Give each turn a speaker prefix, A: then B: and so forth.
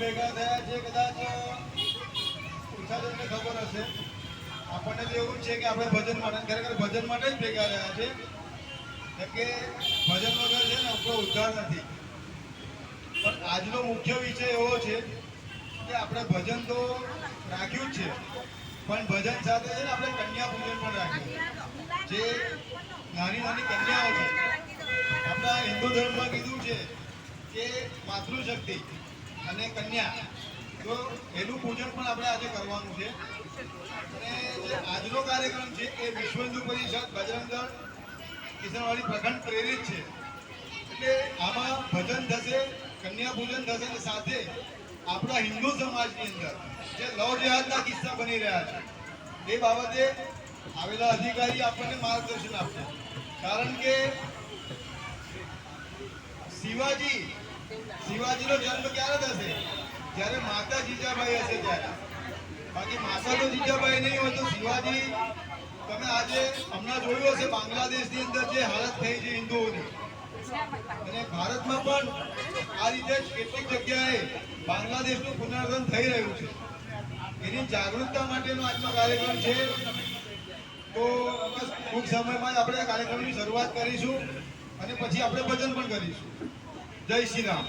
A: ભેગા થયા છે કદાચ ઓછા તમને ખબર હશે. આપણને તો એવું છે કે આપણે ભજન માટે ખરેખર ભજન માટે જ ભેગા રહ્યા છે કે ભજન વગર છે ને આપણો ઉદ્ધાર નથી. પણ આજનો મુખ્ય વિષય એવો છે કે આપણે ભજન તો રાખ્યું જ છે, પણ ભજન સાથે છે ને આપણે કન્યા પૂજન પણ રાખ્યું. જે નાની નાની કન્યાઓ છે, આપણા હિન્દુ ધર્મમાં કીધું છે કે માતૃશક્તિ અને કન્યા, તો એનું પૂજન પણ આપણે આજે કરવાનું છે. અને જે આજનો કાર્યક્રમ છે એ વિશ્વ હિન્દુ પરિષદ બજરંગ દળ કિશનવાડી પ્રખંડ પ્રેરિત છે. એટલે આમાં ભજન થશે, કન્યા પૂજન થશે અને સાથે આપણા હિન્દુ સમાજની અંદર જે લવ જેહાદના કિસ્સા બની રહ્યા છે એ બાબતે આવેલા અધિકારી આપણને માર્ગદર્શન આપશે. કારણ કે શિવાજીનો જન્મ ક્યારે થશે? જ્યારે માતા જીજાબાઈ હશે ત્યારે. બાકી માતા તો જીજાબાઈ નહીં હોય તો શિવાજી, તમે આજે હમણાં જોયું હશે બાંગ્લાદેશની અંદર જે હાલત થઈ છે હિન્દુઓની, અને ભારતમાં પણ આ રીતે જ કેટલીક જગ્યાએ બાંગ્લાદેશનું પુનર્જન્મ થઈ રહ્યું છે. એની જાગૃતતા માટેનો આજનો કાર્યક્રમ છે. તો બસ ટૂંક સમયમાં જ આપણે આ કાર્યક્રમની શરૂઆત કરીશું અને પછી આપણે ભજન પણ કરીશું. જય શ્રી રામ.